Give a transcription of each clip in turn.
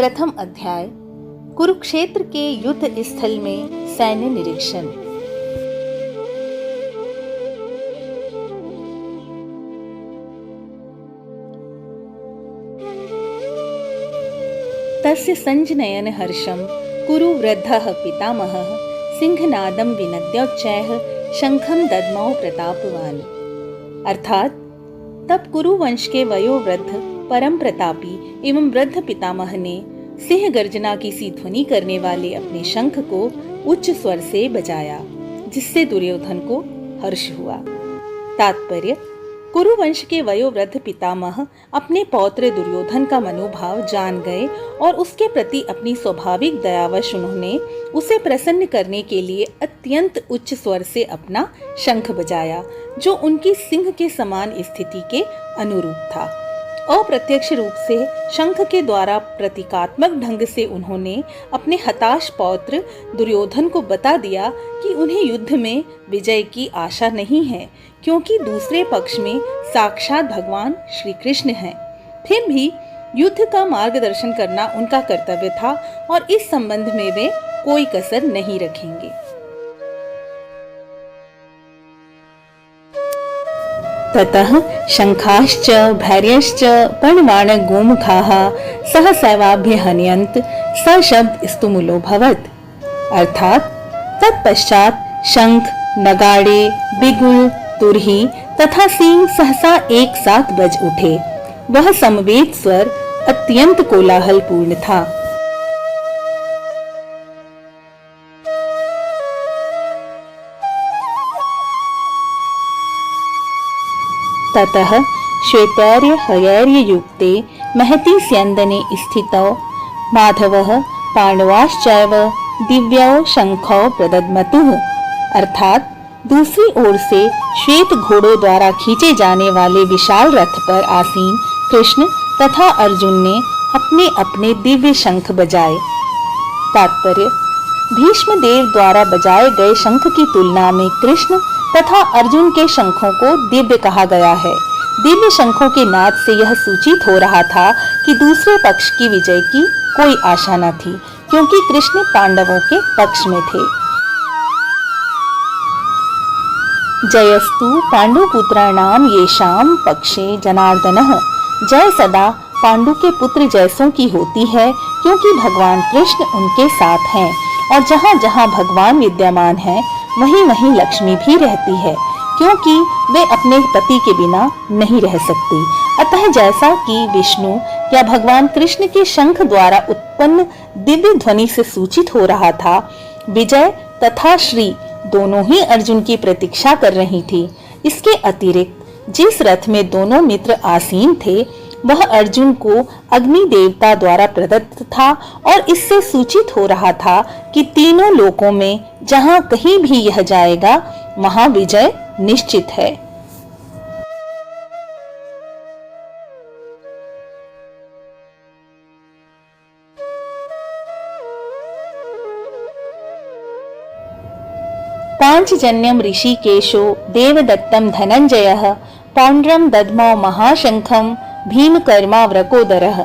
प्रथम अध्याय कुरुक्षेत्र के युद्ध स्थल में सैन्य निरीक्षण। तस्य संजनयन हर्षं कुरु वृद्धः पितामहः सिंहनादं विनद्योच्चैः शंखं दद्मौ प्रतापवान्। अर्थात तब कुरु वंश के वयोवृद्ध परम प्रतापी एवं वृद्ध पितामह ने सिंह गर्जना की सी ध्वनि करने वाले अपने शंख को उच्च स्वर से बजाया, जिससे दुर्योधन को हर्ष हुआ। तात्पर्य: कुरुवंश के वयोवृद्ध पितामह अपने पौत्र दुर्योधन का मनोभाव जान गए और उसके प्रति अपनी स्वाभाविक दयावश उन्होंने उसे प्रसन्न करने के लिए अत्यंत उच्च स्वर से अपना शंख बजाया, जो उनकी सिंह के समान स्थिति के अनुरूप था। अप्रत्यक्ष रूप से शंख के द्वारा प्रतीकात्मक ढंग से उन्होंने अपने हताश पौत्र दुर्योधन को बता दिया कि उन्हें युद्ध में विजय की आशा नहीं है, क्योंकि दूसरे पक्ष में साक्षात भगवान श्री कृष्ण हैं। फिर भी युद्ध का मार्गदर्शन करना उनका कर्तव्य था और इस संबंध में वे कोई कसर नहीं रखेंगे। ततः शंखाश्च भैर्यश्च पर्णवाण गोमुखाः सहसैवाभ्य हन्यन्त सशब्द स्तुमुलोऽभवत्। अर्थात तत्पश्चात शंख, नगाड़े, बिगुल, तुरही तथा सींग सहसा एक साथ बज उठे। वह समवेत स्वर अत्यंत कोलाहलपूर्ण था। ततः श्वेतैर्य हयैर्य युक्ते महति स्यन्दने स्थितौ माधवः पांडवाश्चैव दिव्यौ शंखौ प्रदद्मतुः। अर्थात दूसरी ओर से श्वेत घोड़ों द्वारा खींचे जाने वाले विशाल रथ पर आसीन कृष्ण तथा अर्जुन ने अपने अपने दिव्य शंख बजाए। तात्पर्य: भीष्म देव द्वारा बजाए गए शंख की तुलना में कृष्ण तथा अर्जुन के शंखों को दिव्य कहा गया है। दिव्य शंखों के नाद से यह सूचित हो रहा था कि दूसरे पक्ष की विजय की कोई आशा न थी, क्योंकि कृष्ण पांडवों के पक्ष में थे। जयस्तु पांडुपुत्राणाम येषाम पक्षे जनार्दनः। जय सदा पांडु के पुत्र जयसों की होती है, क्योंकि भगवान कृष्ण उनके साथ हैं, और जहाँ जहाँ भगवान विद्यमान हैं वहीं वहीं लक्ष्मी भी रहती है, क्योंकि वे अपने पति के बिना नहीं रह सकती। अतः जैसा कि विष्णु या भगवान कृष्ण के शंख द्वारा उत्पन्न दिव्य ध्वनि से सूचित हो रहा था, विजय तथा श्री दोनों ही अर्जुन की प्रतीक्षा कर रही थी। इसके अतिरिक्त जिस रथ में दोनों मित्र आसीन थे वह अर्जुन को अग्नि देवता द्वारा प्रदत्त था, और इससे सूचित हो रहा था कि तीनों लोकों में जहां कहीं भी यह जाएगा वहां विजय निश्चित है। पांचजन्यम ऋषिकेशो देवदत्तम धनंजयः पौंड्रम दद्मौ महाशंखम भीमकर्मा व्रकोदरः।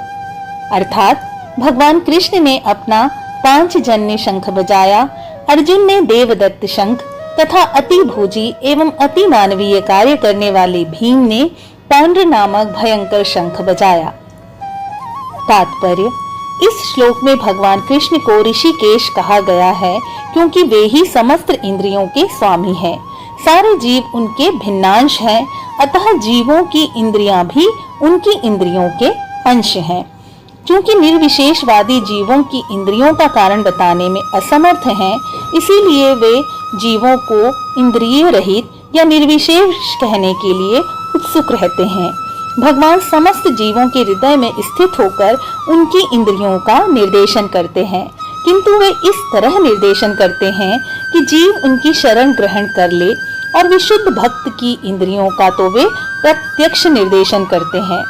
अर्थात भगवान कृष्ण ने अपना पांचजन्य शंख बजाया, अर्जुन ने देवदत्त शंख तथा अति भोजी एवं अति मानवीय कार्य करने वाले भीम ने पौंड्र नामक भयंकर शंख बजाया। तात्पर्य: इस श्लोक में भगवान कृष्ण को ऋषिकेश कहा गया है, क्योंकि वे ही समस्त इंद्रियों के स्वामी हैं। सारे जीव उनके भिन्नांश हैं, अतः जीवों की इंद्रियां भी उनकी इंद्रियों के अंश हैं। क्योंकि निर्विशेषवादी जीवों की इंद्रियों का कारण बताने में असमर्थ हैं, इसीलिए वे जीवों को इंद्रिय रहित या निर्विशेष कहने के लिए उत्सुक रहते हैं। भगवान समस्त जीवों के हृदय में स्थित होकर उनकी इंद्रियों का निर्देशन करते हैं, किंतु वे इस तरह निर्देशन करते हैं कि जीव उनकी शरण ग्रहण कर ले, और विशुद्ध भक्त की इंद्रियों का तो वे प्रत्यक्ष निर्देशन करते हैं।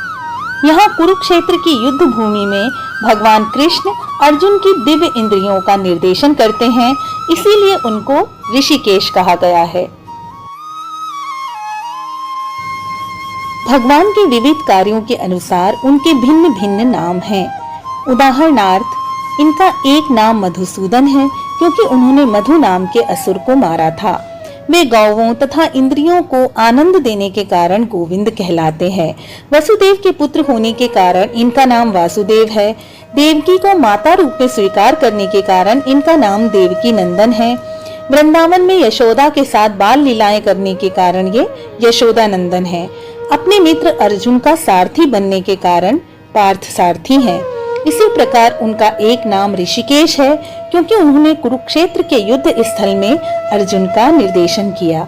यहाँ कुरुक्षेत्र की युद्ध भूमि में भगवान कृष्ण अर्जुन की दिव्य इंद्रियों का निर्देशन करते हैं, इसीलिए उनको ऋषिकेश कहा गया है। भगवान के विविध कार्यों के अनुसार उनके भिन्न भिन्न नाम हैं। उदाहरणार्थ इनका एक नाम मधुसूदन है क्योंकि उन्होंने मधु नाम के असुर को मारा था। वे गौवों तथा इंद्रियों को आनंद देने के कारण गोविंद कहलाते हैं। वसुदेव के पुत्र होने के कारण इनका नाम वासुदेव है। देवकी को माता रूप में स्वीकार करने के कारण इनका नाम देवकी नंदन है। वृंदावन में यशोदा के साथ बाल लीलाएं करने के कारण ये यशोदा नंदन है। अपने मित्र अर्जुन का सारथी बनने के कारण पार्थ सारथी हैं। इसी प्रकार उनका एक नाम ऋषिकेश है क्योंकि उन्होंने कुरुक्षेत्र के युद्ध स्थल में अर्जुन का निर्देशन किया।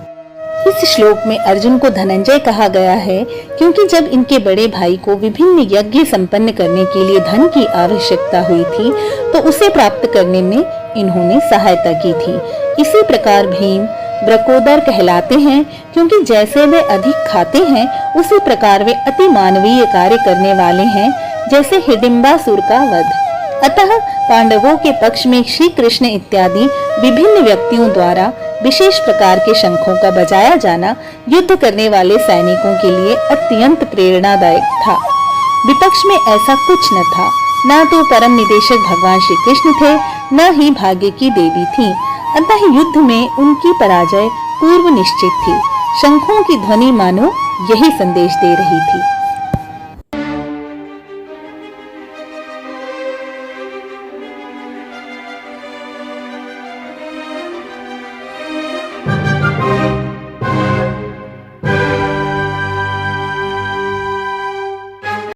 इस श्लोक में अर्जुन को धनंजय कहा गया है क्योंकि जब इनके बड़े भाई को विभिन्न यज्ञ संपन्न करने के लिए धन की आवश्यकता हुई थी तो उसे प्राप्त करने में इन्होंने सहायता की थी। इसी प्रकार भीम ब्रकोदर कहलाते हैं क्योंकि जैसे वे अधिक खाते हैं उसी प्रकार वे अति मानवीय कार्य करने वाले हैं, जैसे हिडिंबासुर का वध। अतः पांडवों के पक्ष में श्री कृष्ण इत्यादि विभिन्न व्यक्तियों द्वारा विशेष प्रकार के शंखों का बजाया जाना युद्ध करने वाले सैनिकों के लिए अत्यंत प्रेरणादायक था। विपक्ष में ऐसा कुछ न था, न तो परम निदेशक भगवान श्री कृष्ण थे, न ही भाग्य की देवी थी। अतः युद्ध में उनकी पराजय पूर्व निश्चित थी। शंखों की ध्वनि मानो यही संदेश दे रही थी।